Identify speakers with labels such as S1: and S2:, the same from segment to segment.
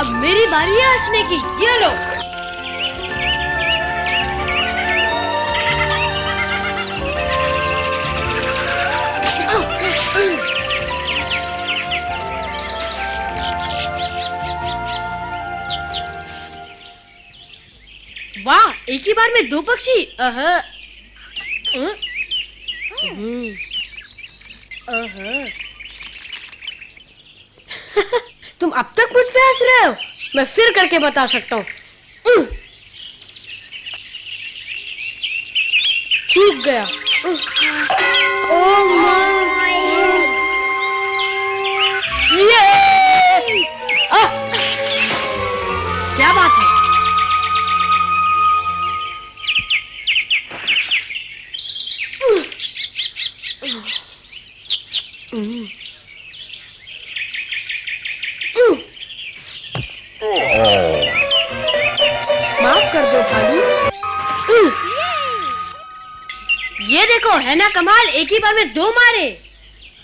S1: अब मेरी बारी है हंसने की। ये लो। वाह, एक ही बार में दो पक्षी। तुम अब तक मुझ पे हंस रहे हो? मैं फिर करके बता सकता हूँ। चूक गया। ओह माय, ये क्या बात है? माफ कर दो भालू। ये देखो, है ना कमाल, एक ही बार में दो मारे।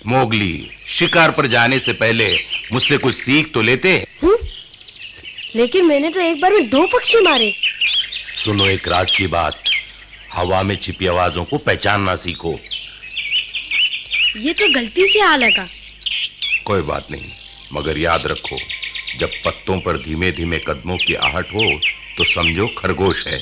S2: मोगली, शिकार पर जाने से पहले मुझसे कुछ सीख तो लेते।
S1: लेकिन मैंने तो एक बार में दो पक्षी मारे।
S2: सुनो एक राज की बात, हवा में छिपी आवाजों को पहचानना सीखो।
S1: ये तो गलती से आ लगा।
S2: कोई बात नहीं, मगर याद रखो, जब पत्तों पर धीमे धीमे कदमों की आहट हो तो समझो खरगोश है।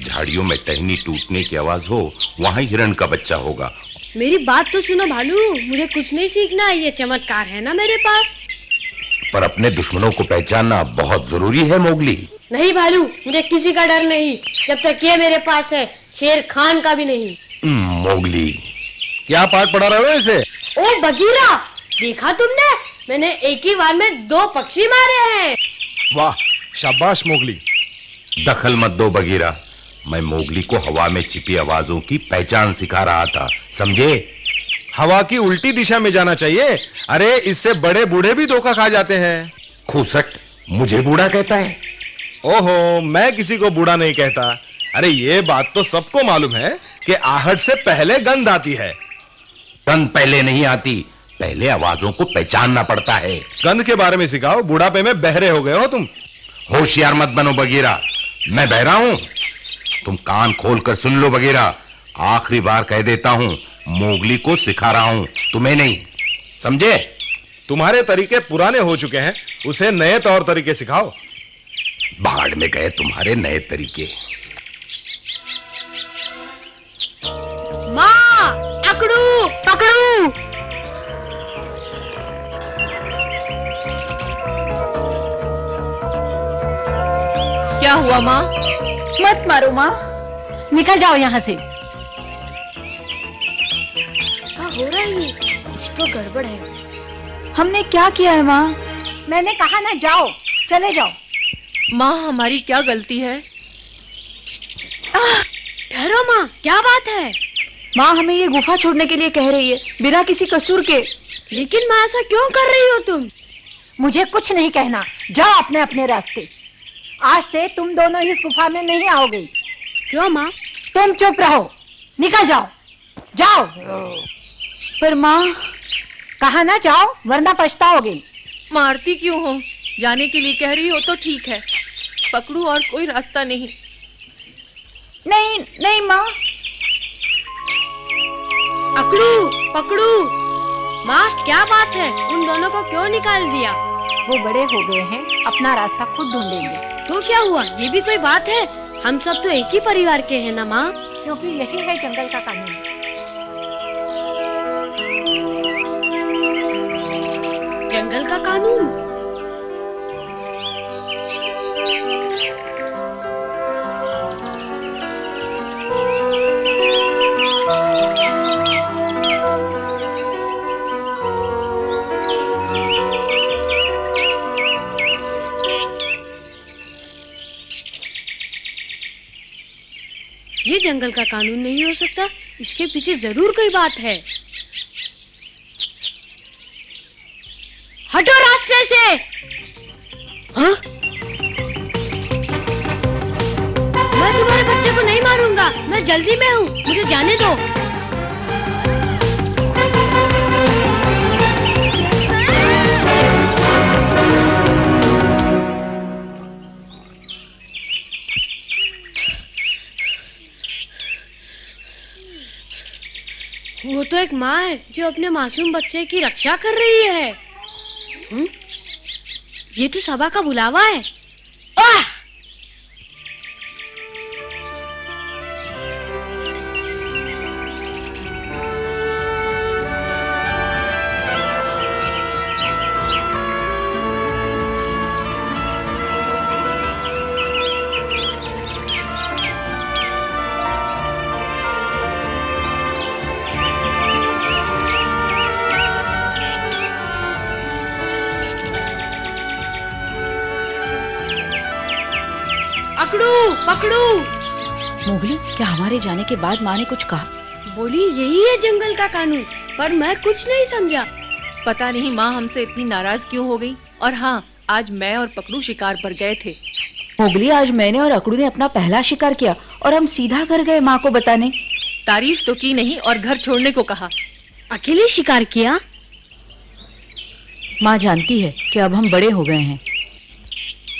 S2: झाड़ियों में टहनी टूटने की आवाज हो, वहां हिरण का बच्चा होगा।
S1: मेरी बात तो सुनो भालू, मुझे कुछ नहीं सीखना है, ये चमत्कार है ना मेरे पास।
S2: पर अपने दुश्मनों को पहचानना बहुत जरूरी है मोगली।
S1: नहीं भालू, मुझे किसी का डर नहीं, जब तक ये मेरे पास है, शेर खान का भी नहीं।
S2: मोगली,
S3: क्या पाठ पढ़ा रहे हो इसे?
S1: ओ बगीरा, देखा तुमने, मैंने एक ही बार में दो पक्षी मारे हैं।
S3: वाह, शाबाश मोगली।
S2: दखल मत दो बगीरा, मैं मोगली को हवा में छिपी आवाजों की पहचान सिखा रहा था, समझे?
S3: हवा की उल्टी दिशा में जाना चाहिए। अरे इससे बड़े बूढ़े भी धोखा खा जाते हैं।
S2: खूसट, मुझे बूढ़ा कहता है?
S3: ओहो, मैं किसी को बूढ़ा नहीं कहता। अरे ये बात तो सबको मालूम है कि आहट से पहले गंध आती है।
S2: गंध पहले नहीं आती, पहले आवाजों को पहचानना पड़ता है।
S3: गंध के बारे में सिखाओ, बुढ़ापे में बहरे हो गए हो तुम।
S2: होशियार मत बनो बगीरा, मैं बहरा हूं? तुम कान खोलकर सुन लो बगीरा, आखिरी बार कह देता हूं, मोगली को सिखा रहा हूं, तुम्हें नहीं, समझे?
S3: तुम्हारे तरीके पुराने हो चुके हैं, उसे नए तौर तरीके सिखाओ।
S2: भाड़ में गए तुम्हारे नए तरीके।
S1: माँ, पकड़ू पकड़ू।
S4: क्या हुआ माँ? मत मारो माँ, निकल जाओ यहाँ से।
S1: क्या हो रहा है ये? कुछ तो गड़बड़ है।
S4: हमने क्या किया है माँ? मैंने कहा ना जाओ, चले जाओ।
S5: माँ, हमारी क्या गलती है?
S1: ठहरो माँ, क्या बात है?
S4: माँ हमें ये गुफा छोड़ने के लिए कह रही है, बिना किसी कसूर के।
S1: लेकिन माँ, ऐसा क्यों कर रही हो तुम?
S4: मुझे कुछ नहीं कहना, जाओ अपने अपने रास्ते। आज से तुम दोनों इस गुफा में नहीं आओगे।
S1: क्यों माँ?
S4: तुम चुप रहो, निकल जाओ, जाओ। पर माँ, कहा ना जाओ, वरना पछताओगे।
S5: मारती क्यों हो? जाने के लिए कह रही हो तो ठीक है, पकड़ू और कोई रास्ता नहीं।
S4: नहीं नहीं माँ।
S1: पकड़ू पकड़ू। माँ, क्या बात है, उन दोनों को क्यों निकाल दिया?
S4: वो बड़े हो गए हैं, अपना रास्ता खुद ढूंढेंगे।
S1: तो क्या हुआ, ये भी कोई बात है? हम सब तो एक ही परिवार के हैं ना माँ।
S4: क्योंकि यही है जंगल का कानून।
S1: जंगल का कानून? ये जंगल का कानून नहीं हो सकता, इसके पीछे जरूर कोई बात है। हटो रास्ते से। हाँ? मैं तुम्हारे बच्चे को नहीं मारूंगा, मैं जल्दी में हूँ, मुझे जाने दो। वो तो एक माँ है जो अपने मासूम बच्चे की रक्षा कर रही है। ये तो सबा का बुलावा है। आह! पकड़ू पकड़ू।
S4: मोगली, क्या हमारे जाने के बाद माँ ने कुछ कहा?
S1: बोली यही है जंगल का कानून, पर मैं कुछ नहीं समझा।
S5: पता नहीं माँ हमसे इतनी नाराज क्यों हो गई। और हाँ, आज मैं और पकड़ू शिकार पर गए थे।
S4: मोगली, आज मैंने और अकड़ू ने अपना पहला शिकार किया और हम सीधा घर गए माँ को बताने।
S5: तारीफ तो की नहीं और घर छोड़ने को कहा।
S1: अकेले शिकार किया?
S4: माँ जानती है कि अब हम बड़े हो गए हैं।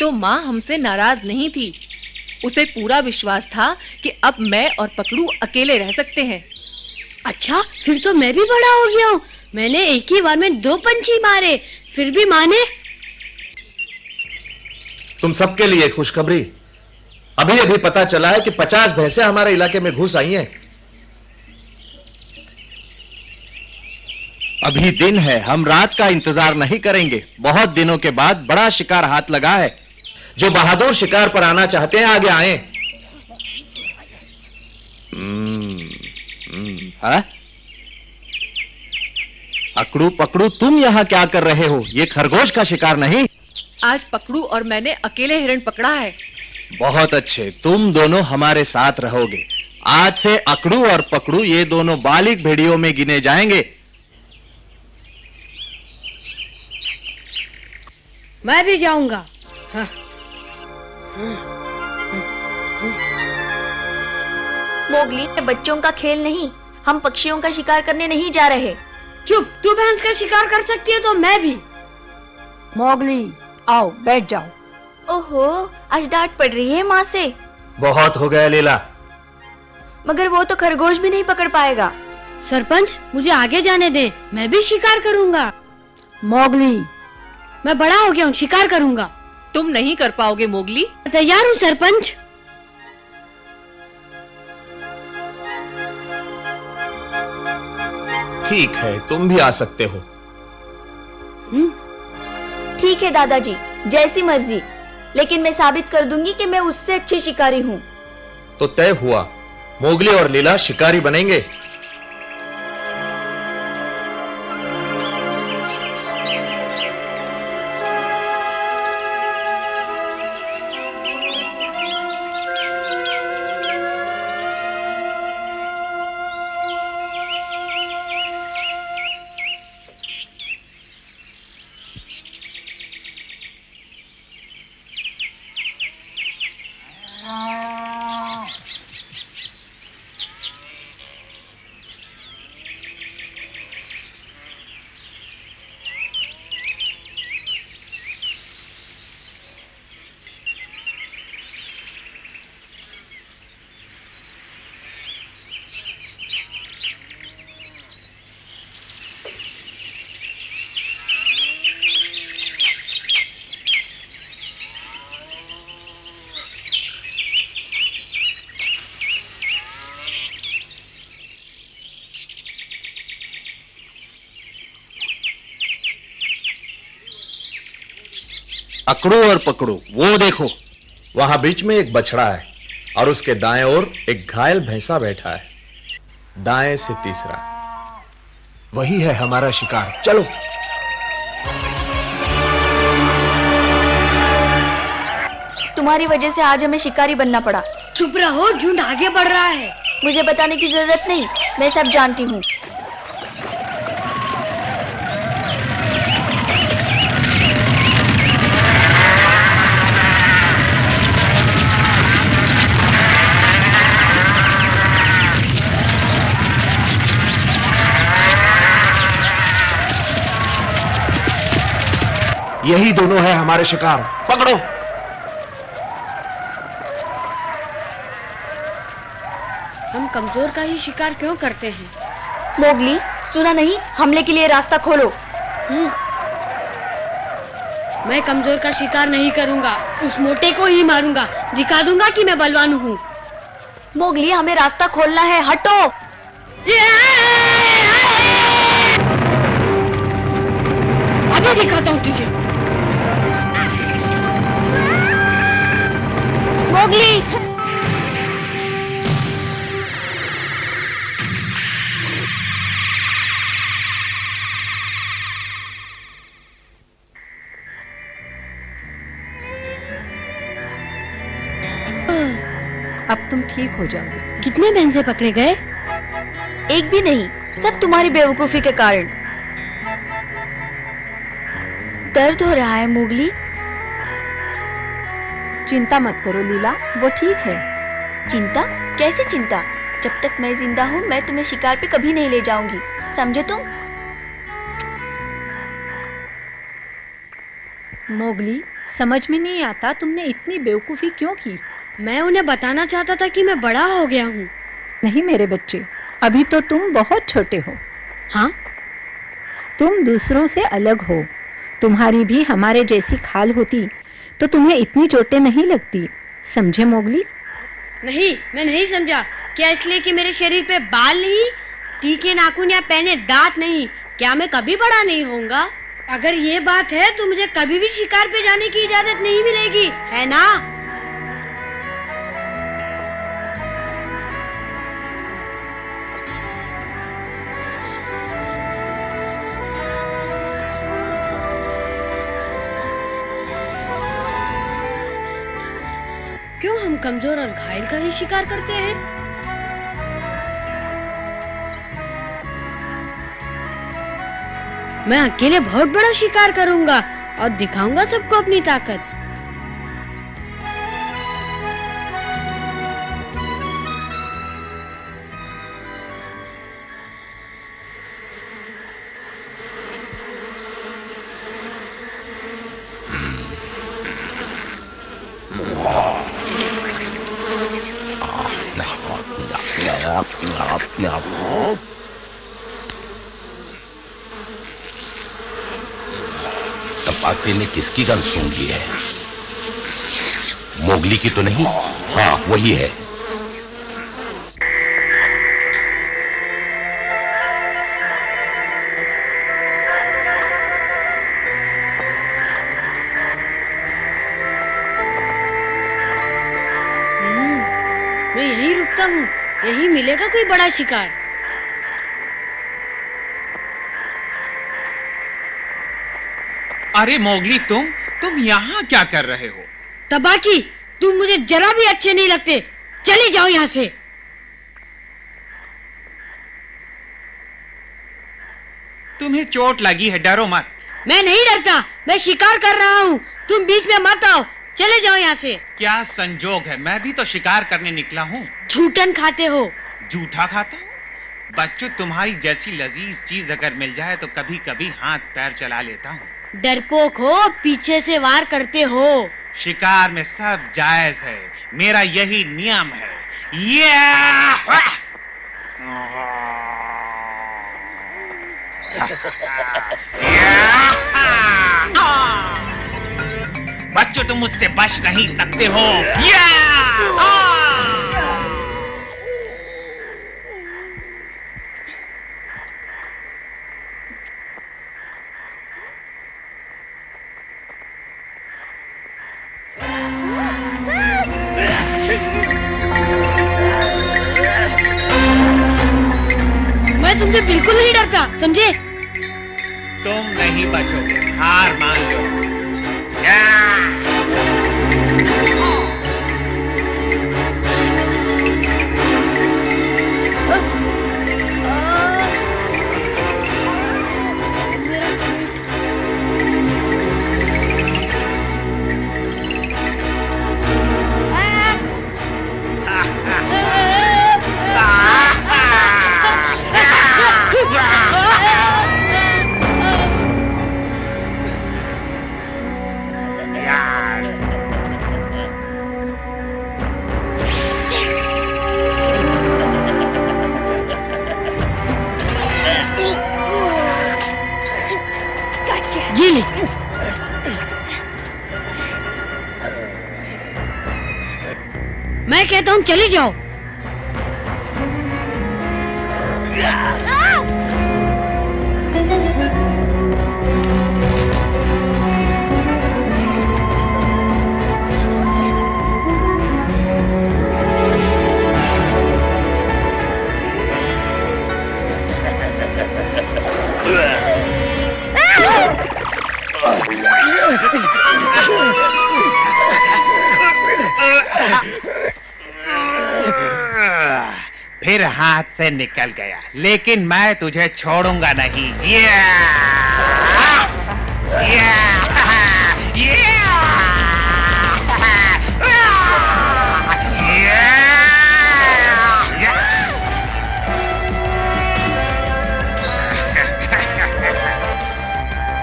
S5: तो माँ हमसे नाराज नहीं थी। उसे पूरा विश्वास था कि अब मैं और पकड़ू अकेले रह सकते हैं।
S1: अच्छा, फिर तो मैं भी बड़ा हो गया हूँ। मैंने एक ही बार में 2 पंछी मारे, फिर भी माँ ने।
S3: तुम सबके लिए खुशखबरी, अभी अभी पता चला है कि 50 भैंसें हमारे इलाके में घुस आई हैं।
S6: अभी दिन है, हम रात का इंतजार नहीं करेंगे। बहुत दिनों के बाद बड़ा शिकार हाथ लगा है।
S3: जो बहादुर शिकार पर आना चाहते हैं आगे आए।
S6: हाँ? अकड़ू पकड़ू, तुम यहाँ क्या कर रहे हो? ये खरगोश का शिकार नहीं।
S5: आज पकड़ू और मैंने अकेले हिरण पकड़ा है।
S6: बहुत अच्छे, तुम दोनों हमारे साथ रहोगे। आज से अकड़ू और पकड़ू ये दोनों बालिग भेड़ियों में गिने जाएंगे।
S1: मैं भी जाऊंगा। हाँ।
S7: मोगली, ये बच्चों का खेल नहीं। हम पक्षियों का शिकार करने नहीं जा रहे।
S1: चुप, तू भैंस का शिकार कर सकती है तो मैं भी।
S4: मोगली, आओ बैठ जाओ।
S7: ओहो, आज डांट पड़ रही है माँ से।
S3: बहुत हो गया लीला।
S7: मगर वो तो खरगोश भी नहीं पकड़ पाएगा।
S1: सरपंच, मुझे आगे जाने दे, मैं भी शिकार करूंगा।
S4: मोगली,
S1: मैं बड़ा हो गया हूँ, शिकार करूंगा।
S5: तुम नहीं कर पाओगे मोगली।
S1: तैयार हूँ सरपंच।
S3: ठीक है, तुम भी आ सकते हो।
S7: ठीक है दादाजी, जैसी मर्जी। लेकिन मैं साबित कर दूंगी कि मैं उससे अच्छी शिकारी हूँ।
S3: तो तय हुआ, मोगली और लीला शिकारी बनेंगे।
S6: अकड़ू और पकड़ू, वो देखो,
S3: वहां बीच में एक बछड़ा है और उसके दाएं ओर एक घायल भैंसा बैठा है। दाएं से तीसरा, वही है हमारा शिकार। चलो।
S7: तुम्हारी वजह से आज हमें शिकारी बनना पड़ा।
S1: चुप रहो, झुंड आगे बढ़ रहा है।
S7: मुझे बताने की जरूरत नहीं, मैं सब जानती हूँ।
S3: यही दोनों है हमारे शिकार। पकड़ो।
S1: हम कमजोर का ही शिकार क्यों करते हैं?
S7: मोगली, सुना नहीं? हमले के लिए रास्ता खोलो।
S1: मैं कमजोर का शिकार नहीं करूंगा, उस मोटे को ही मारूंगा, दिखा दूंगा कि मैं बलवान हूँ।
S7: मोगली, हमें रास्ता खोलना है, हटो।
S1: अभी दिखाता हूँ तुझे।
S7: मोगली,
S4: अब तुम ठीक हो जाओगे।
S1: कितने भैंसे पकड़े गए?
S7: एक भी नहीं, सब तुम्हारी बेवकूफी के कारण। दर्द हो रहा है मोगली?
S4: चिंता मत करो लीला, वो ठीक है।
S7: चिंता? कैसे चिंता? जब तक मैं जिंदा हूँ मैं तुम्हें शिकार पे कभी नहीं ले जाऊंगी, समझे तुम?
S4: मोगली, समझ में नहीं आता तुमने इतनी बेवकूफी क्यों की।
S1: मैं उन्हें बताना चाहता था कि मैं बड़ा हो गया हूँ।
S4: नहीं मेरे बच्चे, अभी तो तुम बहुत छोटे हो।
S1: हाँ?
S4: तुम दूसरों से अलग हो। तुम्हारी भी हमारे जैसी खाल होती तो तुम्हें इतनी चोटें नहीं लगती, समझे मोगली?
S1: नहीं, मैं नहीं समझा। क्या इसलिए कि मेरे शरीर पे बाल नहीं, तीखे नाखून या पहने दांत नहीं, क्या मैं कभी बड़ा नहीं होऊंगा? अगर ये बात है तो मुझे कभी भी शिकार पे जाने की इजाजत नहीं मिलेगी, है ना? क्यों हम कमजोर और घायल का ही शिकार करते हैं? मैं अकेले बहुत बड़ा शिकार करूंगा और दिखाऊंगा सबको अपनी ताकत।
S2: तपाके ने किसकी गन सूंघी है? मोगली की तो नहीं? हाँ, वही है।
S1: मैं यहीं रुकता हूँ, यहीं मिलेगा कोई बड़ा शिकार।
S8: अरे मोगली, तुम यहाँ क्या कर रहे हो?
S1: तबाकी, तुम मुझे जरा भी अच्छे नहीं लगते, चले जाओ यहाँ से।
S8: तुम्हें चोट लगी है, डरो मत।
S1: मैं नहीं डरता, मैं शिकार कर रहा हूँ, तुम बीच में मत आओ, चले जाओ यहाँ से।
S8: क्या संजोग है, मैं भी तो शिकार करने निकला हूँ।
S1: झूठन खाते हो।
S8: झूठा खाता हूँ? बच्चों, तुम्हारी जैसी लजीज चीज अगर मिल जाए तो कभी कभी हाथ पैर चला लेता हूँ।
S1: डरपोक हो, पीछे से वार करते हो।
S8: शिकार में सब जायज है, मेरा यही नियम है। बच्चों, तुम मुझसे बच नहीं सकते हो।
S1: मैं तुमसे बिल्कुल नहीं डरता, समझे?
S8: तुम नहीं बचोगे, हार मान लो।
S1: मोगली। मैं कहता हूँ चले जाओ।
S8: फिर हाथ से निकल गया, लेकिन मैं तुझे छोड़ूंगा नहीं।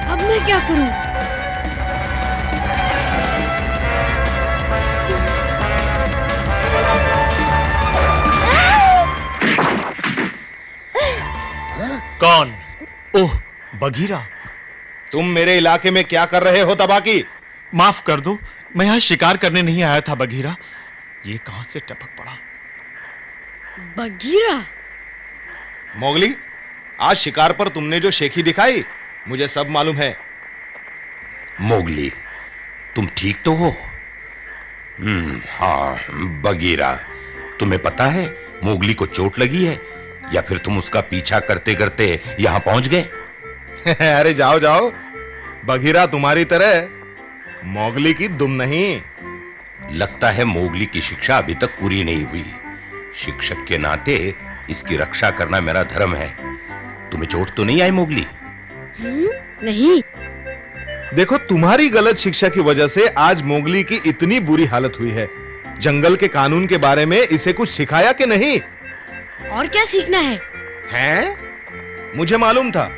S1: अब मैं क्या करूं?
S3: कौन? ओह, बघीरा। तुम मेरे इलाके में क्या कर रहे हो तबाकी?
S9: माफ कर दो, मैं यहाँ शिकार करने नहीं आया था बघीरा। ये कहां से टपक पड़ा?
S1: बघीरा?
S3: मोगली, आज शिकार पर तुमने जो शेखी दिखाई, मुझे सब मालूम है।
S2: मोगली, तुम ठीक तो हो? हाँ बघीरा, तुम्हें पता है मोगली को चोट लगी है या फिर तुम उसका पीछा करते करते यहां पहुंच गए?
S3: अरे जाओ जाओ, बघीरा तुम्हारी तरह मोगली की दुम नहीं।
S2: लगता है मोगली की शिक्षा अभी तक पूरी नहीं हुई। शिक्षक के नाते इसकी रक्षा करना मेरा धर्म है। तुम्हें चोट तो नहीं आई मोगली?
S1: नहीं।
S3: देखो, तुम्हारी गलत शिक्षा की वजह से आज मोगली की इतनी बुरी हालत हुई है। जंगल के कानून के बारे में इसे कुछ सिखाया कि नहीं?
S1: और क्या सीखना है?
S3: हैं? मुझे मालूम था।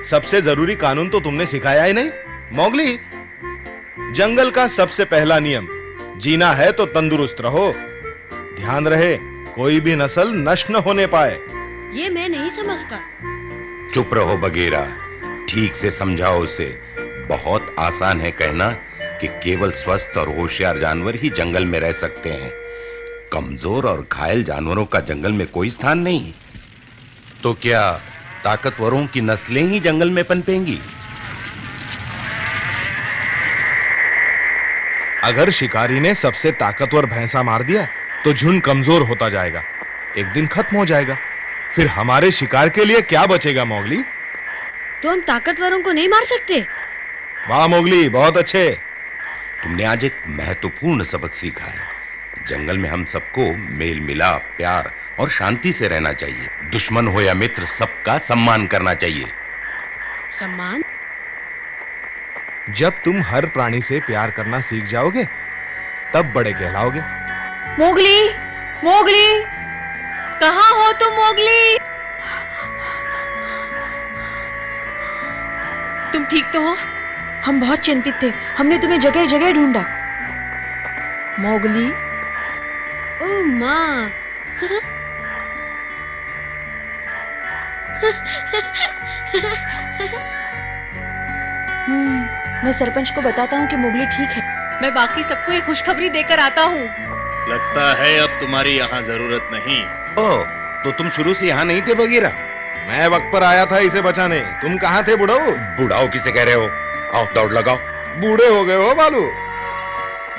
S3: सबसे जरूरी कानून तो तुमने सिखाया ही नहीं। मोगली, जंगल का सबसे पहला नियम, जीना है तो तंदुरुस्त रहो। ध्यान रहे कोई भी नस्ल नष्ट न होने पाए।
S1: ये मैं नहीं समझता।
S2: चुप रहो बघीरा, ठीक से समझाओ उसे। बहुत आसान है कहना कि केवल स्वस्थ और होशियार जानवर ही जंगल में रह सकते हैं। कमजोर और घायल जानवरों का जंगल में कोई स्थान नहीं। तो क्या ताकतवरों की नस्लें ही जंगल में पनपेंगी?
S3: अगर शिकारी ने सबसे ताकतवर भैंसा मार दिया तो झुंड कमजोर होता जाएगा, एक दिन खत्म हो जाएगा। फिर हमारे शिकार के लिए क्या बचेगा मोगली?
S1: तो हम ताकतवरों को नहीं मार सकते?
S3: वाह मोगली, बहुत अच्छे।
S2: तुमने आज एक महत्वपूर्ण सबक सीखा है। जंगल में हम सबको मेल मिलाप, प्यार और शांति से रहना चाहिए। दुश्मन हो या मित्र, सबका सम्मान करना चाहिए।
S1: सम्मान?
S3: जब तुम हर प्राणी से प्यार करना सीख जाओगे तब बड़े कहलाओगे।
S5: मोगली, मोगली, कहाँ हो तुम मोगली? तुम ठीक तो हो?
S7: हम बहुत चिंतित थे, हमने तुम्हें जगह जगह ढूंढा।
S4: मोगली,
S1: ओ माँ।
S7: मैं सरपंच को बताता हूँ कि मोगली ठीक है।
S5: मैं बाकी सबको ये खुशखबरी देकर आता हूँ।
S6: लगता है अब तुम्हारी यहाँ जरूरत नहीं।
S2: ओह, तो तुम शुरू से यहाँ नहीं थे बघीरा?
S3: मैं वक्त पर आया था इसे बचाने। तुम कहाँ थे बुढ़ाऊ?
S2: बुढ़ाऊ किसे कह रहे हो? आओ दौड़ लगाओ।
S3: बूढ़े हो गए हो बालू।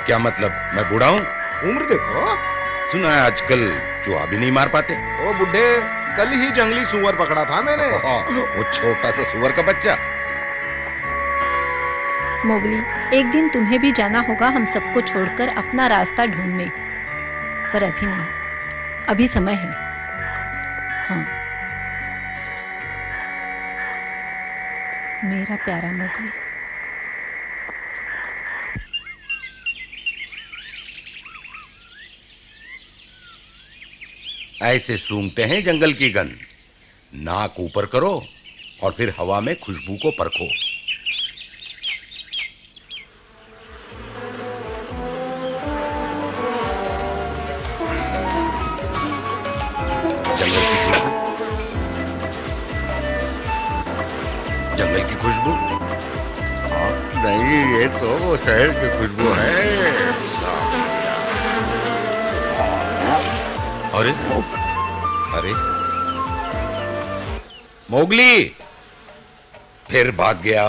S2: क्या मतलब, मैं बूढ़ा हूँ?
S3: उम्र देखो।
S2: सुना है आजकल चूहा भी नहीं मार पाते।
S3: ओ बुढ़े, कल ही जंगली सुअर पकड़ा था मैंने।
S2: वो छोटा सा सुअर का बच्चा।
S4: मोगली, एक दिन तुम्हें भी जाना होगा हम सबको छोड़कर अपना रास्ता ढूंढने, पर अभी नहीं, अभी समय है। हाँ, मेरा प्यारा मोगली।
S2: ऐसे सूंघते हैं जंगल की गंध। नाक ऊपर करो और फिर हवा में खुशबू को परखो। जंगल की खुशबू, नहीं, ये तो शहर की खुशबू है। अरे अरे मोगली फिर भाग गया।